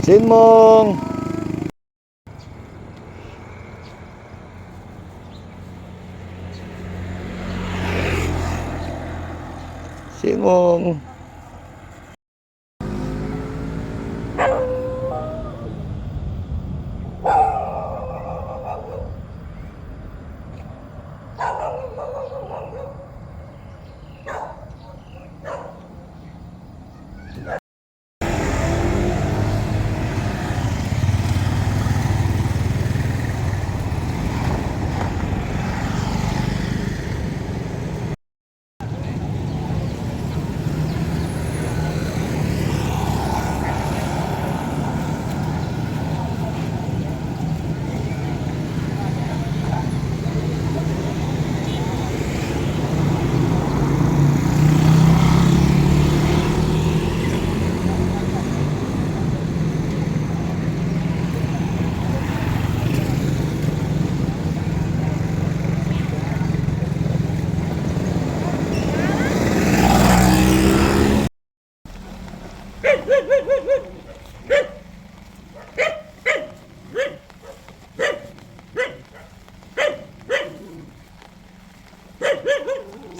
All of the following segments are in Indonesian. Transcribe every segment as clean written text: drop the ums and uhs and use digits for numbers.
Xin mừng. Xin mừng.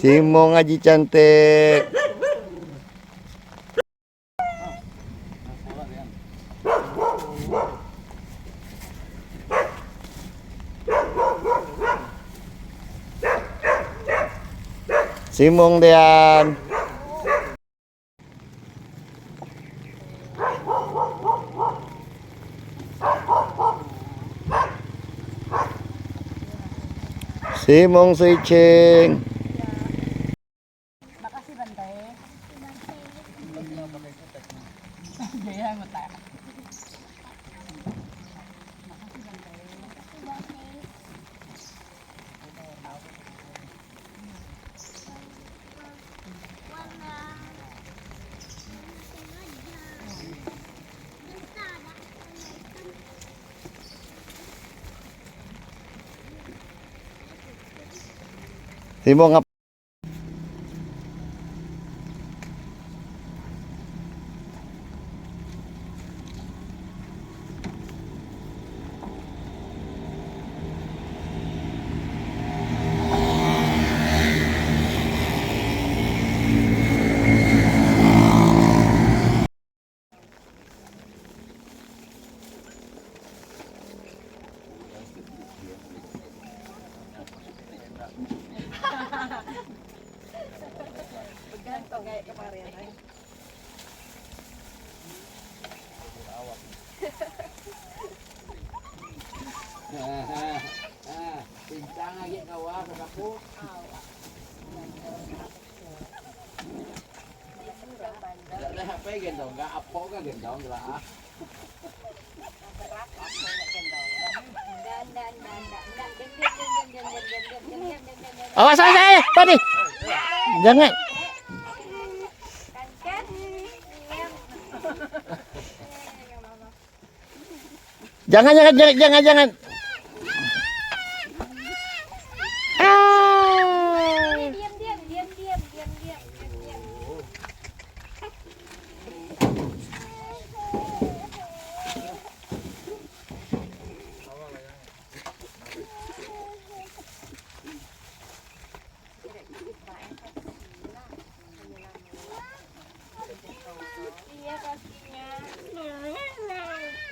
Simo ngaji cantik. Simong Dean. Simong Suicing. Makasih Bante. Jaya ngutang. Simong ngap. Begantung kayak kemarin. Pincang lagi kawan aku. Ada HP gendong, enggak apa enggak gendong lah. Awas saya, tadi. Jangan. Jangan.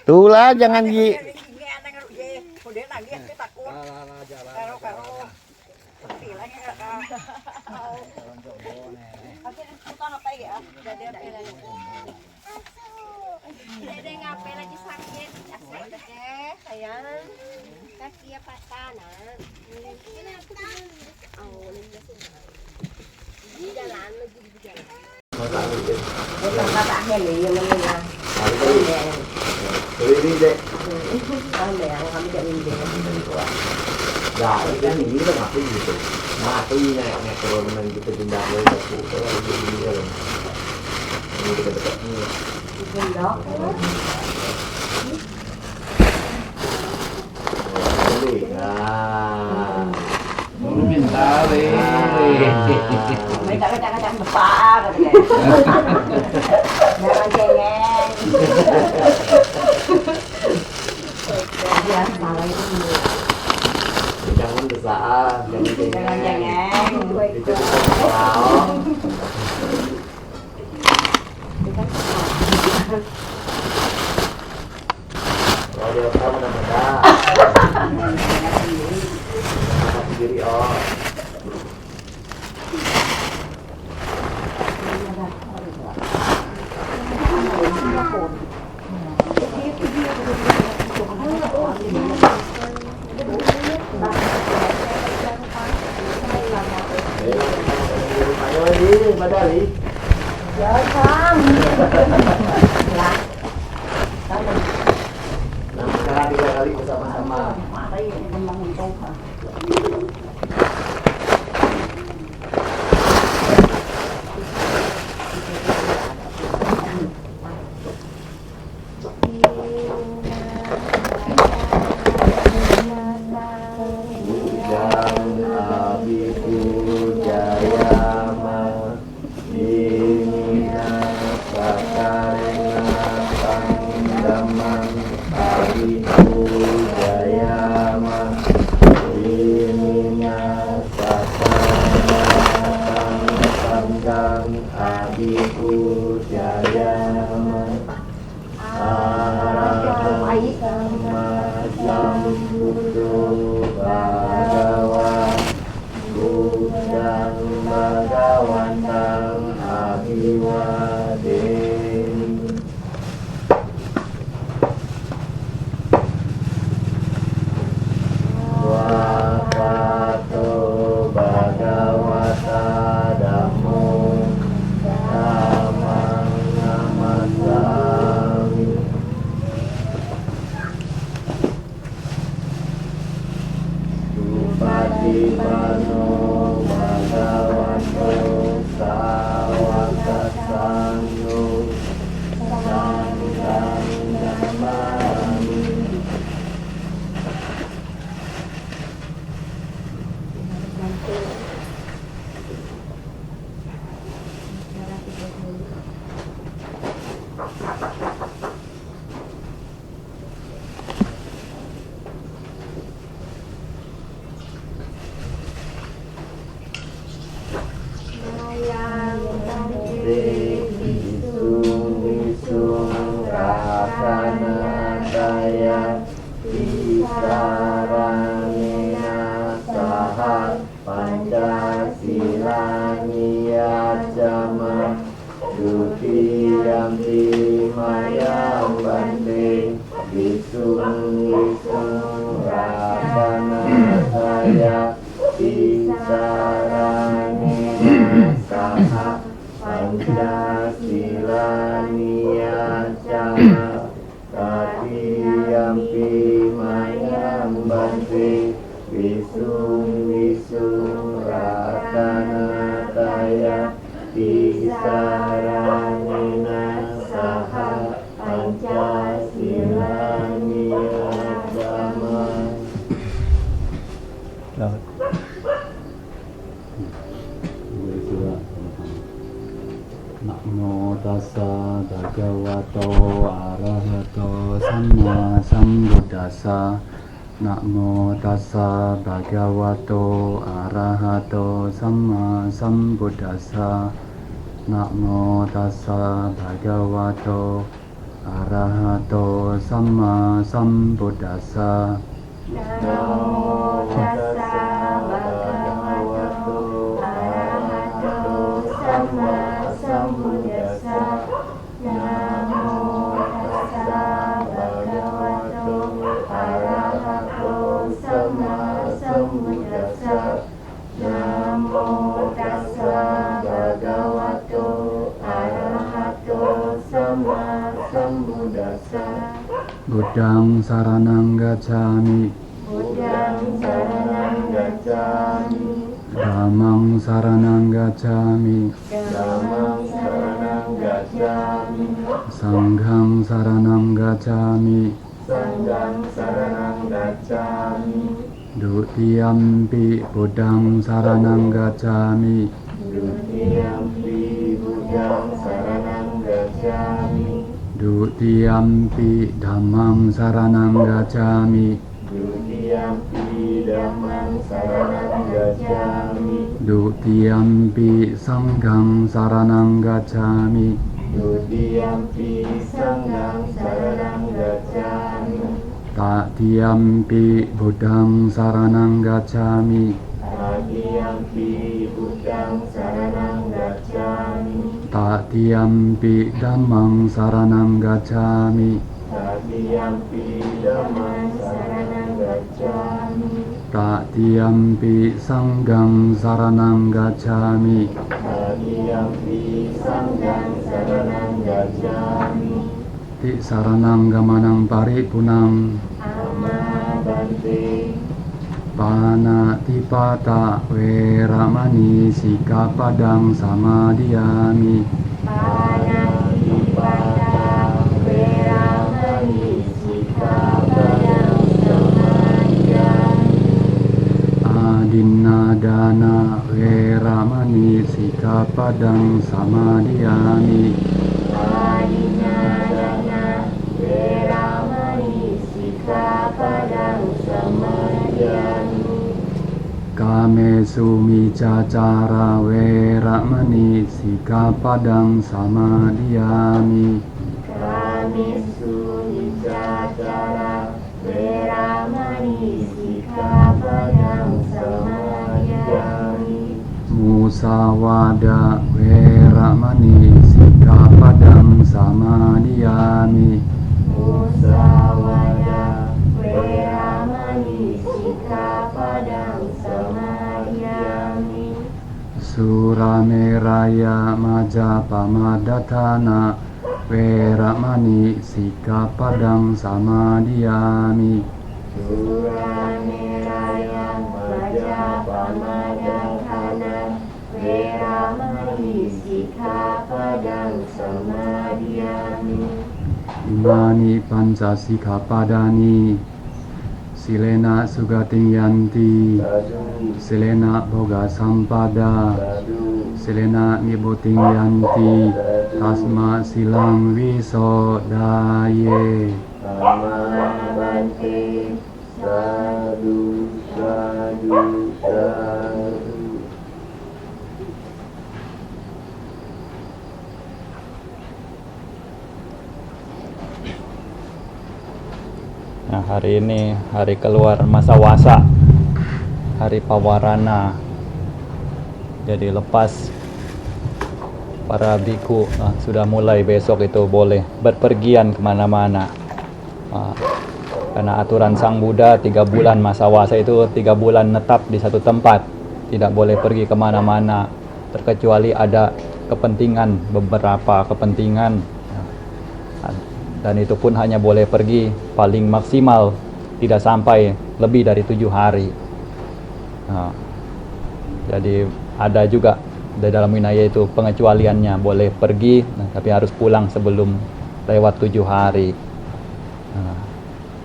Tulah jangan di. Dede ngapain lagi sakit? Asik deh, sayang. Kaki patah nak. Oh, di jalan lagi di jalan. Ya, ini kan mati gitu. Mati nih kalau memang kita pindah ke itu ini kan. Ini dekat-dekat ini. Nah, minta Kacang besar, jangan cengeng. Kalau dia kamu mudah-mudahan. Diri oh. Ayo di Madali. Jangan. Nah, 3 kali bersama-sama. Namo tassa bhagavato arahato samma sambuddhassa. Namo tassa bhagavato arahato samma sambuddhassa. Namo tassa bhagavato arahato samma sambuddhassa. Namo tassa bhagavato arahato samma sambuddhassa. Namo tassa bhagavato arahato samma sambuddhassa. Namo tassa bhagavato arahato samma sambuddhassa. Buddhang saranang gacchami. Buddhang saranang gacchami. Dhammang saranang gacchami. Dhammang saranang gacchami. Sanghang saranang gacchami. Sanghang saranang gacchami. Dutiyampi buddhang saranang gacchami. Dutiyampi buddhang saranang gacchami. Dutiyampi dhammang saranang gacchami. Dutiyampi dhammang saranang gacchami. Dutiyampi sanghang saranang gacchami. Dutiyampi sanghang saranang gacchami. Tatiyampi buddhang saranang gacchami. Tatiyampi buddhang saranang gacchami. Tatiyampi dhammang saranang gacchami. Tatiyampi dhammang saranang gacchami. Tatiyampi sanghang saranang gacchami. Tatiyampi sanghang saranang gacchami. Ti saranang gamanang paripunang. Bante. Panatipata weramani sikapadang samadhiyami. Panatipata weramani sikapadang samadhiyami. Adinnadana weramani sikapadang samadhiyami. Adinadana weramani sikapadang samadhiyami. Kamesu micacara weramani sikapadang samadhiyami. Kamesu micacara weramani sikapadang samadhiyami. Musawada weramani sikapadang samadhiyami. Musawada weramani sikapadang samadhiyami. Surameraya majapamadatana weramani sikapadang samadhiyami. Surameraya majapamadatana weramani sikapadang samadhiyami. Imani panca sikapadani. Silena sugating yanti. Silena boga sampada. Silena nibuting yanti. Tasma silang wisodaye. Bante. Sadu, sadu, sadu. Nah, hari ini hari keluar masa wasa, hari pawarana. Jadi lepas para biku sudah mulai besok itu boleh berpergian kemana-mana. Karena aturan Sang Buddha 3 bulan masa wasa itu 3 bulan netap di satu tempat, tidak boleh pergi kemana-mana terkecuali ada kepentingan, beberapa kepentingan. Dan itu pun hanya boleh pergi paling maksimal tidak sampai lebih dari 7 hari. Jadi ada juga di dalam wilayah itu pengecualiannya, boleh pergi tapi harus pulang sebelum lewat 7 hari.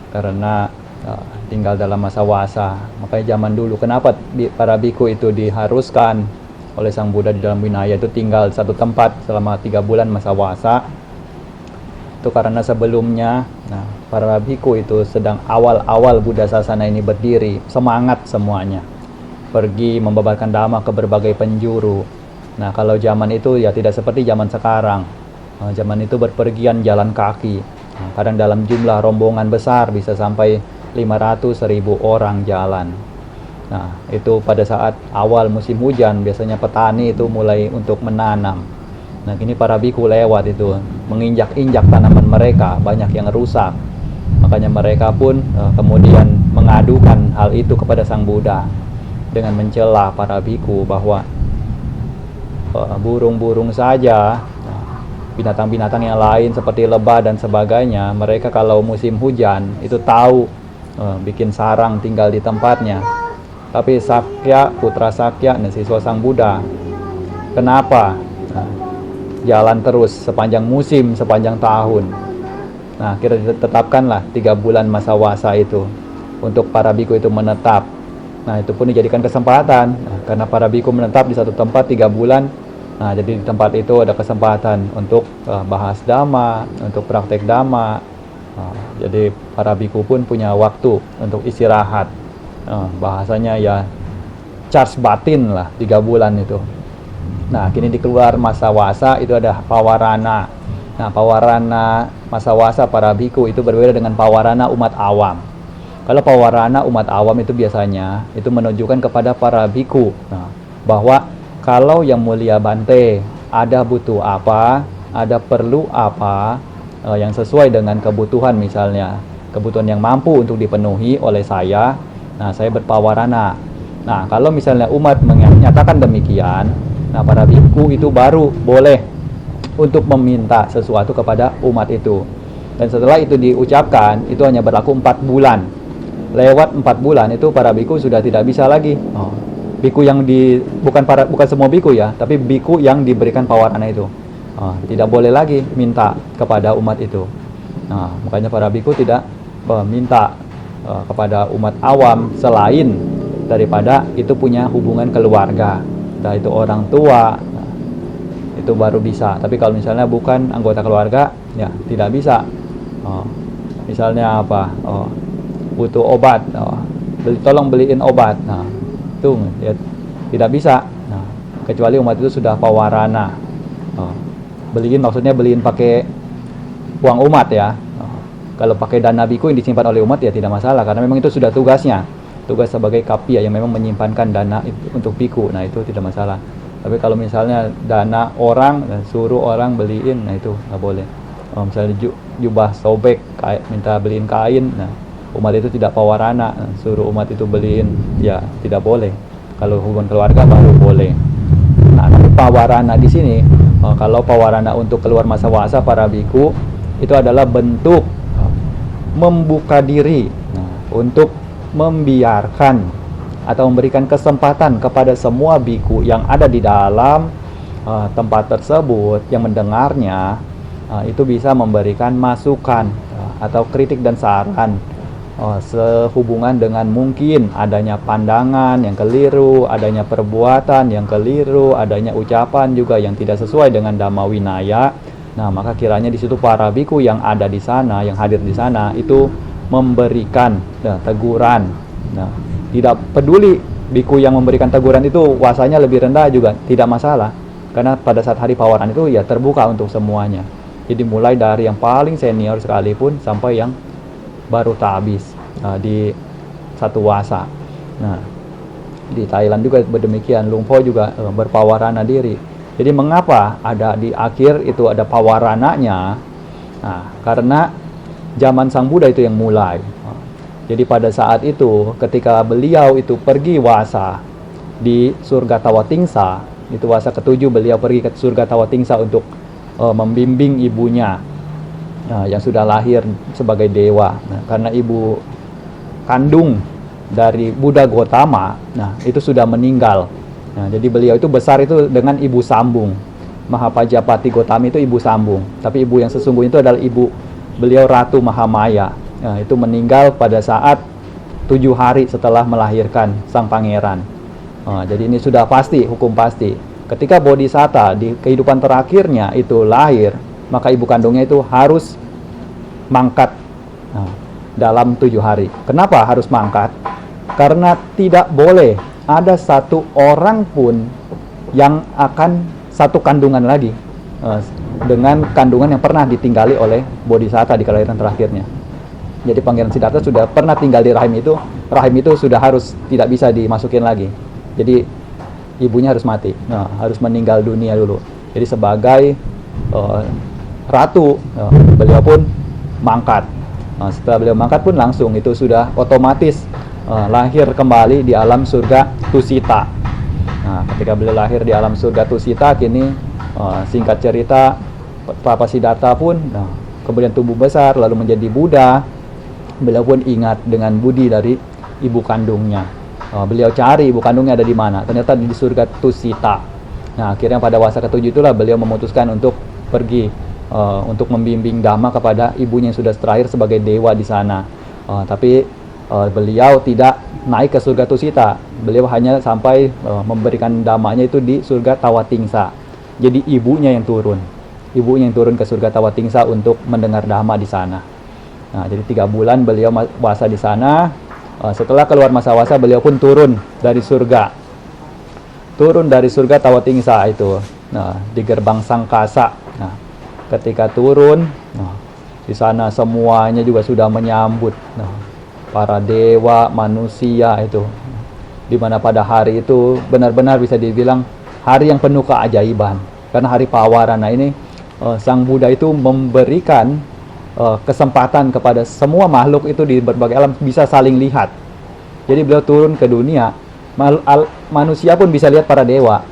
Karena tinggal dalam masa wasa. Makanya zaman dulu kenapa para biku itu diharuskan oleh Sang Buddha di dalam wilayah itu tinggal satu tempat selama 3 bulan masa wasa. Itu karena sebelumnya para biku itu sedang awal-awal Buddha Sasana ini berdiri, semangat semuanya pergi membabarkan dhamma ke berbagai penjuru. Nah, kalau zaman itu ya tidak seperti zaman sekarang. Zaman itu berpergian jalan kaki, kadang dalam jumlah rombongan besar bisa sampai 500.000 orang jalan. Nah, itu pada saat awal musim hujan biasanya petani itu mulai untuk menanam. Nah, ini para biku lewat itu, menginjak-injak tanaman mereka, banyak yang rusak. Makanya mereka pun kemudian mengadukan hal itu kepada Sang Buddha dengan mencela para biku bahwa burung-burung saja, binatang-binatang yang lain seperti lebah dan sebagainya, mereka kalau musim hujan itu tahu bikin sarang tinggal di tempatnya. Tapi Sakya, putra Sakya, siswa Sang Buddha, kenapa jalan terus sepanjang musim, sepanjang tahun? Nah, kita tetapkanlah 3 bulan masa wasa itu untuk para biku itu menetap. Nah, itu pun dijadikan kesempatan. Karena para biku menetap di satu tempat 3 bulan. Nah, jadi di tempat itu ada kesempatan untuk bahas dhamma, untuk praktek dhamma. Jadi para biku pun punya waktu untuk istirahat. Bahasanya ya charge batin lah 3 bulan itu. Nah, kini di keluar masa wasa itu ada pawarana. Nah, pawarana masa wasa para biku itu berbeda dengan pawarana umat awam. Kalau pawarana umat awam itu biasanya itu menunjukkan kepada para biku, nah, bahwa kalau yang mulia Bante ada butuh apa, ada perlu apa yang sesuai dengan kebutuhan, misalnya kebutuhan yang mampu untuk dipenuhi oleh saya, nah saya berpawarana. Nah, kalau misalnya umat menyatakan demikian, nah para biku itu baru boleh untuk meminta sesuatu kepada umat itu. Dan setelah itu diucapkan, itu hanya berlaku 4 bulan. Lewat 4 bulan itu para biku sudah tidak bisa lagi. Biku yang bukan semua biku ya, tapi biku yang diberikan pawarana itu tidak boleh lagi minta kepada umat itu. Nah, makanya para biku tidak minta kepada umat awam selain daripada itu punya hubungan keluarga, entah itu orang tua, itu baru bisa. Tapi kalau misalnya bukan anggota keluarga, ya tidak bisa. Misalnya apa? Butuh obat, tolong beliin obat. Nah, itu ya, tidak bisa. Nah, kecuali umat itu sudah pawarana. Beliin maksudnya beliin pakai uang umat ya. Kalau pakai dana biku yang disimpan oleh umat ya tidak masalah, karena memang itu sudah tugasnya. Tugas sebagai kapia yang memang menyimpankan dana itu untuk biku. Nah, itu tidak masalah. Tapi kalau misalnya dana orang, suruh orang beliin, nah itu nggak boleh. Misalnya jubah sobek, minta beliin kain, nah umat itu tidak pawarana, suruh umat itu beliin, ya tidak boleh. Kalau hubungan keluarga baru boleh. Nah, tapi pawarana di sini, kalau pawarana untuk keluar masa wasa para biku itu adalah bentuk membuka diri, untuk membiarkan atau memberikan kesempatan kepada semua biku yang ada di dalam tempat tersebut yang mendengarnya itu bisa memberikan masukan atau kritik dan saran sehubungan dengan mungkin adanya pandangan yang keliru, adanya perbuatan yang keliru, adanya ucapan juga yang tidak sesuai dengan Dhamma Winaya. Nah, maka kiranya di situ para biku yang ada di sana, yang hadir di sana itu memberikan teguran. Nah, tidak peduli biku yang memberikan teguran itu wasanya lebih rendah juga tidak masalah, karena pada saat hari pawaran itu ya terbuka untuk semuanya. Jadi mulai dari yang paling senior sekalipun sampai yang baru tabis di satu wasa. Nah, di Thailand juga berdemikian, Luang Por juga berpawarana diri. Jadi mengapa ada di akhir itu ada pawarananya? Nah, karena zaman Sang Buddha itu yang mulai. Jadi pada saat itu ketika beliau itu pergi wasa di surga Tawatingsa, itu wasa ke-7 beliau pergi ke surga Tawatingsa untuk membimbing ibunya yang sudah lahir sebagai dewa. Nah, karena ibu kandung dari Buddha Gotama, nah itu sudah meninggal. Nah, jadi beliau itu besar itu dengan ibu sambung. Mahapajapati Gotami itu ibu sambung, tapi ibu yang sesungguhnya itu adalah ibu beliau Ratu Mahamaya. Nah, itu meninggal pada saat 7 hari setelah melahirkan sang pangeran. Jadi ini sudah pasti, hukum pasti. Ketika Bodhisatta di kehidupan terakhirnya itu lahir, maka ibu kandungnya itu harus mangkat dalam 7 hari. Kenapa harus mangkat? Karena tidak boleh ada satu orang pun yang akan satu kandungan lagi dengan kandungan yang pernah ditinggali oleh Bodhisatta di kelahiran terakhirnya. Jadi Pangeran Siddhartha sudah pernah tinggal di rahim itu sudah harus tidak bisa dimasukin lagi. Jadi ibunya harus mati, harus meninggal dunia dulu. Jadi sebagai ratu, beliau pun mangkat. Setelah beliau mangkat pun langsung itu sudah otomatis lahir kembali di alam surga Tusita. Nah, ketika beliau lahir di alam surga Tusita, kini singkat cerita Papa Siddhartha pun kemudian tumbuh besar lalu menjadi Buddha. Beliau pun ingat dengan budi dari ibu kandungnya. Beliau cari ibu kandungnya ada di mana. Ternyata di surga Tusita. Nah, akhirnya pada wasa ke-7 itulah beliau memutuskan untuk pergi untuk membimbing Dhamma kepada ibunya yang sudah terakhir sebagai dewa di sana. Tapi beliau tidak naik ke surga Tusita. Beliau hanya sampai memberikan Dhammanya itu di surga Tawatingsa. Jadi ibunya yang turun ke surga Tawatingsa untuk mendengar Dhamma di sana. Nah, jadi 3 bulan beliau wasa di sana. Setelah keluar masa wasa, beliau pun turun dari surga turun dari surga Tawatingsa itu. Nah, di gerbang Sangkasa. Nah, ketika turun, nah, di sana semuanya juga sudah menyambut. Nah, para dewa, manusia itu. Di mana pada hari itu benar-benar bisa dibilang hari yang penuh keajaiban. Karena hari Pawarana ini Sang Buddha itu memberikan kesempatan kepada semua makhluk itu di berbagai alam bisa saling lihat. Jadi beliau turun ke dunia, manusia pun bisa lihat para dewa.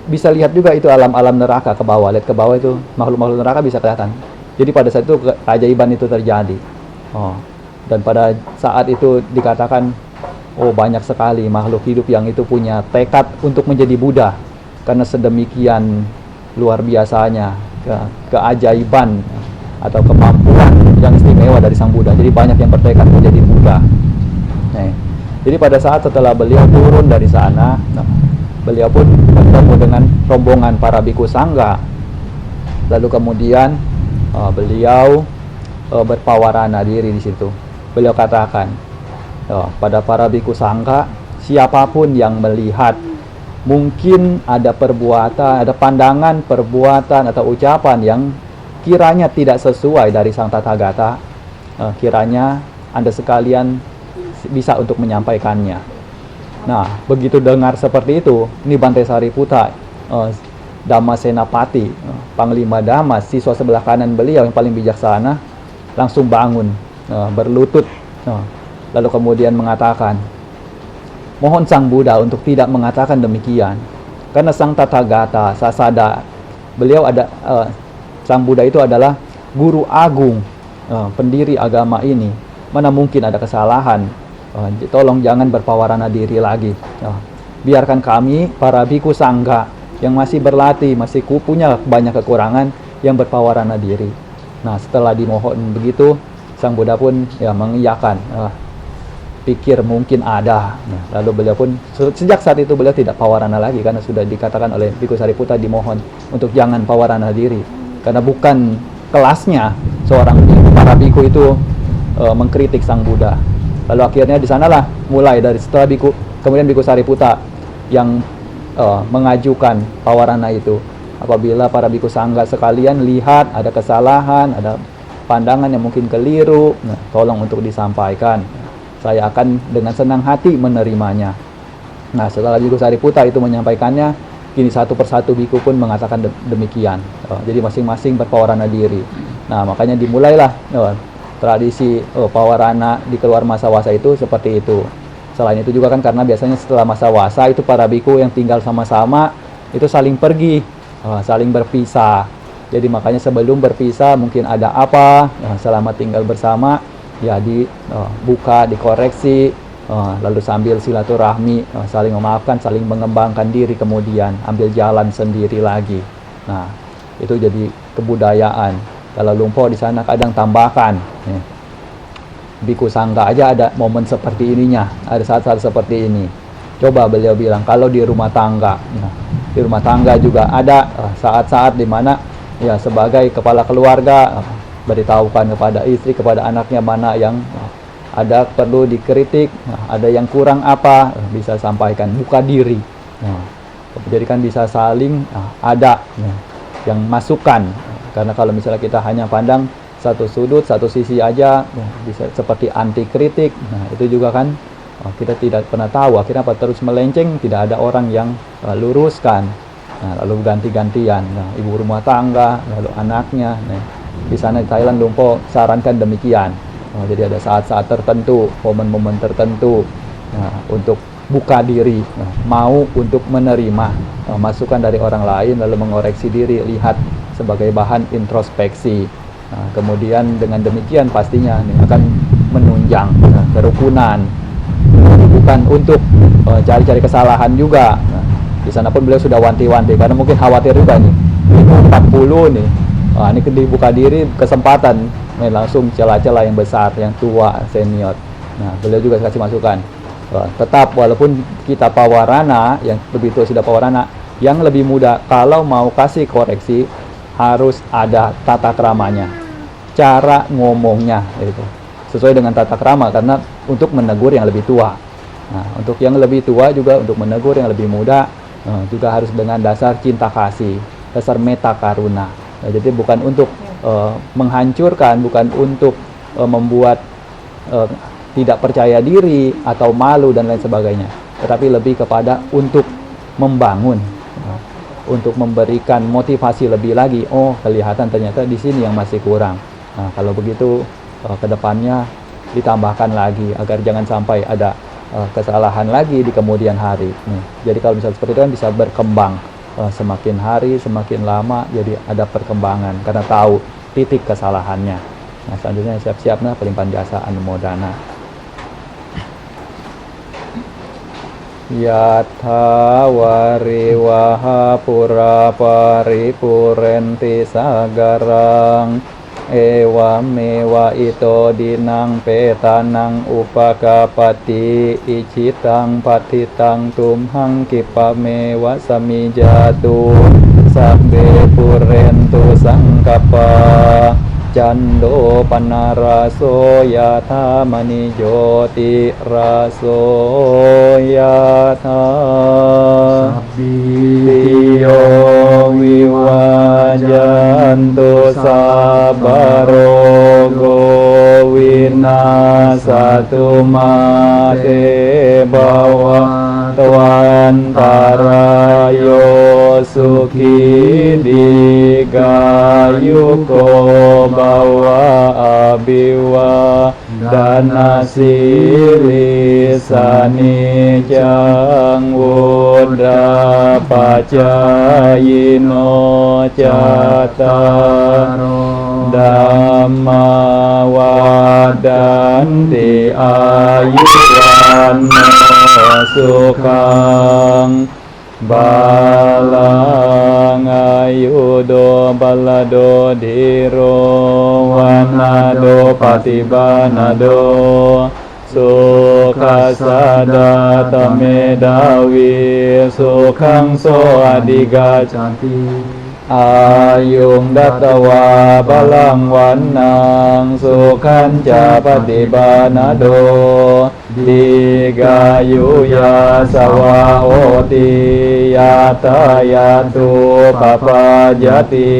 Bisa lihat juga itu alam-alam neraka ke bawah. Lihat ke bawah itu makhluk-makhluk neraka bisa kelihatan. Jadi pada saat itu keajaiban itu terjadi. Dan pada saat itu dikatakan, banyak sekali makhluk hidup yang itu punya tekad untuk menjadi Buddha. Karena sedemikian luar biasanya keajaiban atau kemampuan yang istimewa dari Sang Buddha. Jadi banyak yang bertekad menjadi Buddha. Nah, jadi pada saat setelah beliau turun dari sana, beliau pun bertemu dengan rombongan para biku sangga. Lalu kemudian beliau berpawarana diri di situ. Beliau katakan pada para biku sangga, siapapun yang melihat mungkin ada perbuatan, ada pandangan, perbuatan atau ucapan yang kiranya tidak sesuai dari Sang Tathagata, kiranya Anda sekalian bisa untuk menyampaikannya. Nah, begitu dengar seperti itu, ini Bante Sariputta, Dhamma Senapati, Panglima Dhamma, siswa sebelah kanan beliau yang paling bijaksana, langsung bangun, berlutut, lalu kemudian mengatakan, mohon Sang Buddha untuk tidak mengatakan demikian, karena Sang Tathagata Sasada, beliau Sang Buddha itu adalah guru agung, pendiri agama ini. Mana mungkin ada kesalahan? Tolong jangan berpawarana diri lagi. Biarkan kami para biku sangga yang masih berlatih, masih punya banyak kekurangan, yang berpawarana diri. Nah, setelah dimohon begitu, Sang Buddha pun mengiyakan. Pikir mungkin ada. Nah, lalu beliau pun sejak saat itu beliau tidak pawarana lagi, karena sudah dikatakan oleh Biku Sariputta dimohon untuk jangan pawarana diri, karena bukan kelasnya seorang para biku itu mengkritik Sang Buddha. Lalu akhirnya di sanalah mulai dari setelah biku, kemudian Biku Sariputta yang mengajukan pawarana itu. Apabila para biku sangga sekalian lihat ada kesalahan, ada pandangan yang mungkin keliru, nah, tolong untuk disampaikan. Saya akan dengan senang hati menerimanya. Nah, setelah Biku Sariputta itu menyampaikannya, kini satu persatu biku pun mengatakan demikian. Jadi masing-masing berpawarana diri. Nah, makanya dimulailah tradisi pawarana di keluar masa wasa itu seperti itu. Selain itu juga kan karena biasanya setelah masa wasa itu para biku yang tinggal sama-sama itu saling pergi, saling berpisah. Jadi makanya sebelum berpisah mungkin ada apa, selama tinggal bersama ya dibuka, dikoreksi, lalu sambil silaturahmi, saling memaafkan, saling mengembangkan diri, kemudian ambil jalan sendiri lagi. Nah, itu jadi kebudayaan. Kalau Lumpo di sana kadang tambahkan, biku sangga aja ada momen seperti ininya, ada saat-saat seperti ini. Coba beliau bilang kalau di rumah tangga, di rumah tangga juga ada saat-saat di mana ya sebagai kepala keluarga beritahukan kepada istri, kepada anaknya mana yang ada perlu dikritik, ada yang kurang apa, bisa sampaikan, buka diri. Jadi kan bisa saling ada yang masukan. Karena kalau misalnya kita hanya pandang satu sudut, satu sisi aja, bisa seperti anti kritik. Nah, itu juga kan kita tidak pernah tahu. Akhirnya terus melenceng, tidak ada orang yang luruskan. Nah, lalu ganti-gantian. Nah, ibu rumah tangga, lalu anaknya. Nah, di sana di Thailand Lumpo sarankan demikian. Jadi ada saat-saat tertentu, momen-momen tertentu untuk buka diri, mau untuk menerima masukan dari orang lain, lalu mengoreksi diri, lihat sebagai bahan introspeksi. Kemudian dengan demikian pastinya akan menunjang kerukunan, bukan untuk cari-cari kesalahan juga. Di sana pun beliau sudah wanti-wanti, karena mungkin khawatir juga nih 40 nih. Ini dibuka diri kesempatan langsung celah-celah yang besar, yang tua, senior. Nah, beliau juga kasih masukan. Tetap walaupun kita pawarana, yang begitu sudah pawarana, yang lebih muda kalau mau kasih koreksi harus ada tata kramanya, cara ngomongnya itu sesuai dengan tata krama, karena untuk menegur yang lebih tua. Nah, untuk yang lebih tua juga untuk menegur yang lebih muda juga harus dengan dasar cinta kasih, dasar meta karuna. Nah, jadi bukan untuk menghancurkan, bukan untuk membuat tidak percaya diri atau malu dan lain sebagainya, tetapi lebih kepada untuk membangun, untuk memberikan motivasi lebih lagi. Oh, kelihatan ternyata di sini yang masih kurang. Nah, kalau begitu ke depannya ditambahkan lagi agar jangan sampai ada kesalahan lagi di kemudian hari. Jadi kalau misalnya seperti itu kan bisa berkembang semakin hari semakin lama, jadi ada perkembangan karena tahu titik kesalahannya. Nah, selanjutnya siap-siap pelimpahan jasa Anumodana. Yatha wariwaha pura paripurenti sagarang ewa mewa ito dinang petanang upakapati icitang patitang tumhang kipamewa samijatu sabbe purentu sangkapa cando panaraso yatha manijoti raso yatha sabbiyo viwajantu sabarogo winasatu mate bawa twantarayo suki digayuko bawa abiwa dana silisani jangwuda pacayino cataro dhamma wadanti ayuwano sukang balang ayudo balado diro wanado patibanado sukasada tamedawi sukhang so adigachanti ayung dattawa balang wanang sukhan ca patibanado digayuya sawa oti yata yatu papajati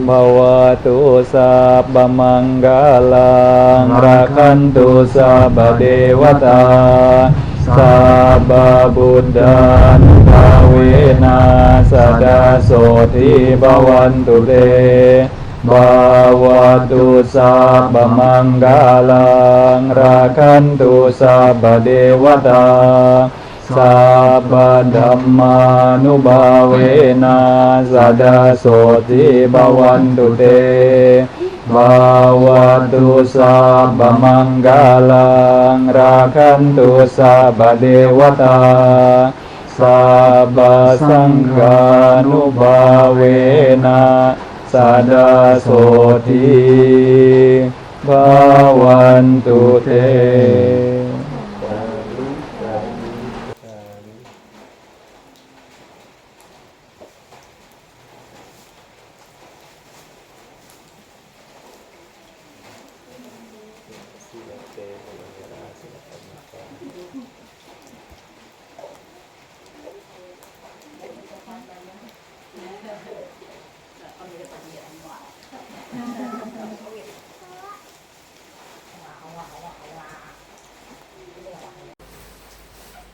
bawatu sabba manggalang rakantu sabba dewata sabba buddha nukawena sada soti bawantu te bawatu sabba manggalang rakantu sabba dewata sabba dhammanubhavena sada soti bawantu te bawatu sabba manggalang rakantu sabba dewata sabba sanghanubhavena sada soti bawantu te.